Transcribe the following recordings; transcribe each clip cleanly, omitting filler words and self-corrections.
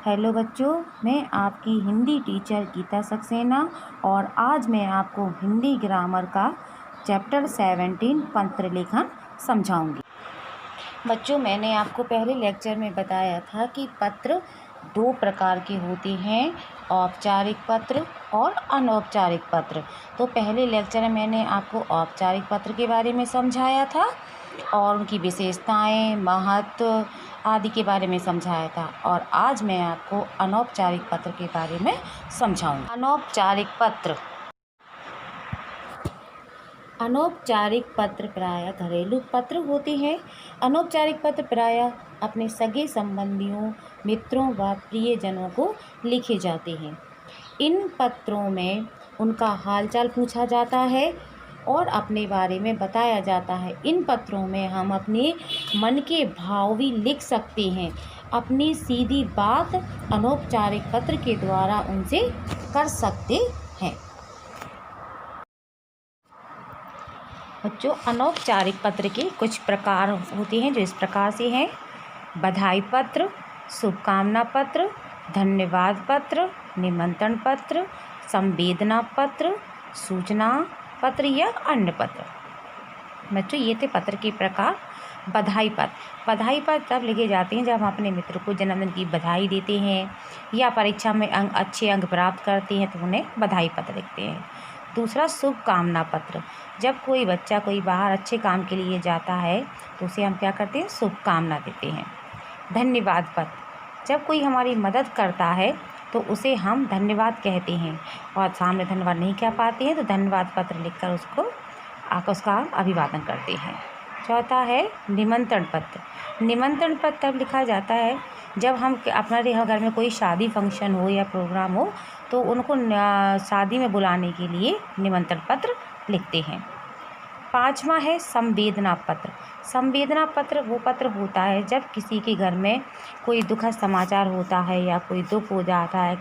Hello बच्चों, मैं आपकी हिंदी टीचर गीता सक्सेना और आज मैं आपको हिंदी ग्रामर का चैप्टर 17 पत्र लेखन समझाऊंगी। बच्चों, मैंने आपको पहले लेक्चर में बताया था कि पत्र दो प्रकार के होते हैं, औपचारिक पत्र और अनौपचारिक पत्र। तो पहले लेक्चर में मैंने आपको औपचारिक पत्र के बारे में समझाया था और उनकी विशेषताएं, महत्व आदि के बारे में समझाया था। और आज मैं आपको अनौपचारिक पत्र के बारे में समझाऊंगी। अनौपचारिक पत्र प्रायः घरेलू पत्र होते हैं। अनौपचारिक पत्र प्रायः अपने सगे संबंधियों, मित्रों व प्रियजनों को लिखे जाते हैं। इन पत्रों में उनका हालचाल पूछा जाता है और अपने बारे में बताया जाता है। इन पत्रों में हम अपने मन के भाव भी लिख सकते हैं। अपनी सीधी बात अनौपचारिक पत्र के द्वारा उनसे कर सकते हैं। बच्चों, अनौपचारिक पत्र के कुछ प्रकार होते हैं जो इस प्रकार से हैं: बधाई पत्र, शुभकामना पत्र, धन्यवाद पत्र, निमंत्रण पत्र, संवेदना पत्र, सूचना पत्र या अन्य पत्र। बच्चों, ये थे पत्र के प्रकार। बधाई पत्र तब लिखे जाते हैं जब हम अपने मित्र को जन्मदिन की बधाई देते हैं या परीक्षा में अच्छे अंक प्राप्त करते हैं तो उन्हें बधाई पत्र लिखते हैं। दूसरा, शुभकामना पत्र। जब कोई बच्चा कोई बाहर अच्छे काम के लिए जाता है तो उसे हम क्या करते हैं, शुभकामना देते हैं। धन्यवाद पत्र। जब कोई हमारी मदद करता है तो उसे हम धन्यवाद कहते हैं और सामने धन्यवाद नहीं कह पाते हैं तो धन्यवाद पत्र लिखकर उसका अभिवादन करते हैं। चौथा है निमंत्रण पत्र। निमंत्रण पत्र तब लिखा जाता है जब हम अपने घर में कोई शादी फंक्शन हो या प्रोग्राम हो तो उनको शादी में बुलाने के लिए निमंत्रण पत्र लिखते हैं। पाँचवा है संवेदना पत्र। संवेदना पत्र वो पत्र होता है जब किसी के घर में कोई दुखद समाचार होता है या कोई दुख हो जाता है,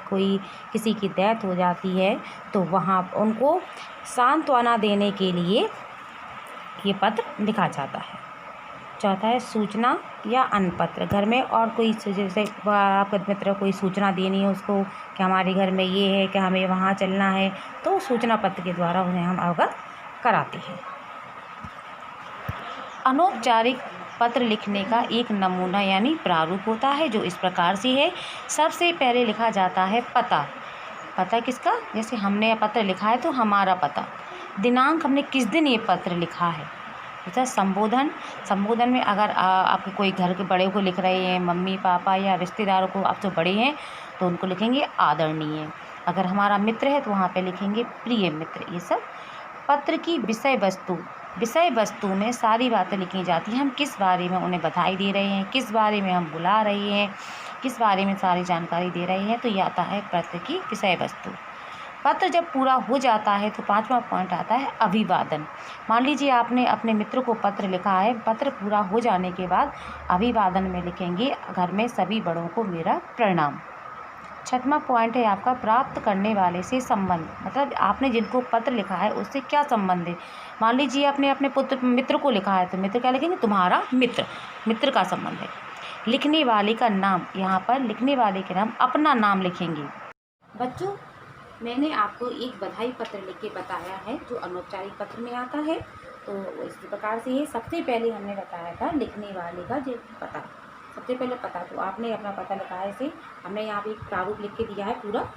किसी की डेथ हो जाती है तो वहाँ उनको सांत्वना देने के लिए ये पत्र लिखा जाता है। चौथा है सूचना या अन्य पत्र। घर में और कोई, जैसे आपका मित्र कोई सूचना देनी है उसको कि हमारे घर में ये है कि हमें वहाँ चलना है, तो सूचना पत्र के द्वारा उन्हें हम अवगत कराते हैं। अनौपचारिक पत्र लिखने का एक नमूना यानी प्रारूप होता है जो इस प्रकार से है। सबसे पहले लिखा जाता है पता किसका, जैसे हमने पत्र लिखा है तो हमारा पता, दिनांक हमने किस दिन ये पत्र लिखा है। जैसा संबोधन में अगर आपके कोई घर के बड़े को लिख रहे हैं, मम्मी पापा या रिश्तेदारों को, आप तो बड़े हैं तो उनको लिखेंगे आदरणीय। अगर हमारा मित्र है तो वहाँ पे लिखेंगे प्रिय मित्र। ये सब पत्र की विषय वस्तु में सारी बातें लिखी जाती हैं। हम किस बारे में उन्हें बधाई दे रहे हैं, किस बारे में हम बुला रहे हैं, किस बारे में सारी जानकारी दे रहे हैं, तो यह आता है पत्र की विषय वस्तु। पत्र जब पूरा हो जाता है तो पांचवा पॉइंट आता है अभिवादन। मान लीजिए आपने अपने मित्र को पत्र लिखा है, पत्र पूरा हो जाने के बाद अभिवादन में लिखेंगे घर में सभी बड़ों को मेरा प्रणाम। छठवां पॉइंट है आपका प्राप्त करने वाले से संबंध। मतलब आपने जिनको पत्र लिखा है उससे क्या संबंध है। मान लीजिए आपने अपने मित्र को लिखा है तो मित्र क्या लिखेंगे, तुम्हारा मित्र का संबंध है। लिखने वाले का नाम, यहाँ पर लिखने वाले के नाम अपना नाम लिखेंगे। बच्चों, मैंने आपको एक बधाई पत्र लिख के बताया है जो अनौपचारिक पत्र में आता है। तो इस प्रकार से ये सबसे पहले हमने बताया था लिखने वाले का जो पता, सबसे पहले पता, तो आपने अपना पता लिखा है। इसे हमने यहाँ पे एक प्रारूप लिख के दिया है पूरा।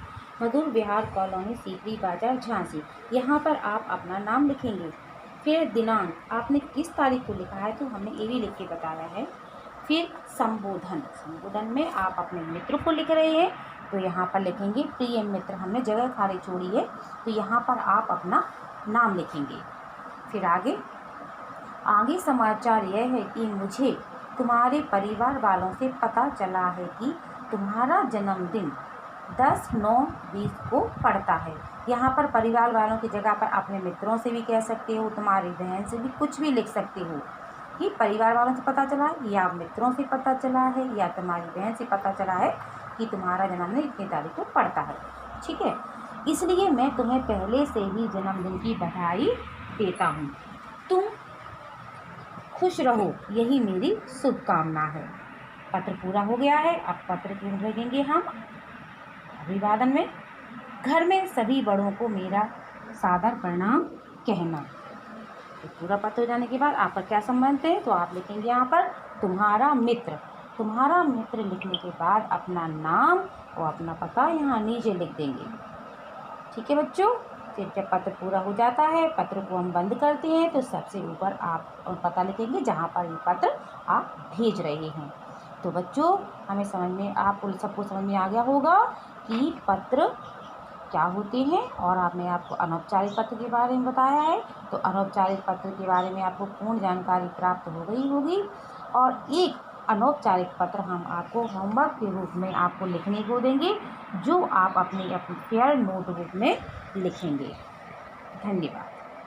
मधुर विहार कॉलोनी, सीकरी बाजार, झांसी। यहाँ पर आप अपना नाम लिखेंगे। फिर दिनांक, आपने किस तारीख को लिखा है तो हमने ये भी लिख के बताया है। फिर संबोधन में आप अपने मित्र को लिख रहे हैं तो यहाँ पर लिखेंगे प्रिय मित्र। हमने जगह खाली छोड़ी है तो यहाँ पर आप अपना नाम लिखेंगे। फिर आगे समाचार यह है कि मुझे तुम्हारे परिवार वालों से पता चला है कि तुम्हारा जन्मदिन 10/9/20 को पड़ता है। यहाँ पर परिवार वालों की जगह पर अपने मित्रों से भी कह सकते हो, तुम्हारी बहन से भी कुछ भी लिख सकते हो कि परिवार वालों से पता चला है या मित्रों से पता चला है या तुम्हारी बहन से पता चला है कि तुम्हारा जन्मदिन इतनी तारीख को पड़ता है। ठीक है, इसलिए मैं तुम्हें पहले से ही जन्मदिन की बधाई देता हूँ। तुम खुश रहो, यही मेरी शुभकामना है। पत्र पूरा हो गया है। अब पत्र क्यों लिखेंगे हम अभिवादन में। घर में सभी बड़ों को मेरा सादर प्रणाम कहना। तो पूरा पत्र हो जाने के बाद आपका क्या संबंध है, तो आप लिखेंगे यहाँ पर तुम्हारा मित्र। तुम्हारा मित्र लिखने के बाद अपना नाम और अपना पता यहाँ नीचे लिख देंगे। ठीक है बच्चों। फिर जब पत्र पूरा हो जाता है, पत्र को हम बंद करते हैं, तो सबसे ऊपर आप पता लिखेंगे जहाँ पर ये पत्र आप भेज रहे हैं। तो बच्चों हमें समझ में, आपको सबको समझ में आ गया होगा कि पत्र क्या होते हैं, और आपने आपको अनौपचारिक पत्र के बारे में बताया है। तो अनौपचारिक पत्र के बारे में आपको पूर्ण जानकारी प्राप्त हो गई होगी। और एक अनौपचारिक पत्र हम आपको होमवर्क के रूप में आपको लिखने को देंगे, जो आप अपनी फेयर नोटबुक में लिखेंगे। धन्यवाद।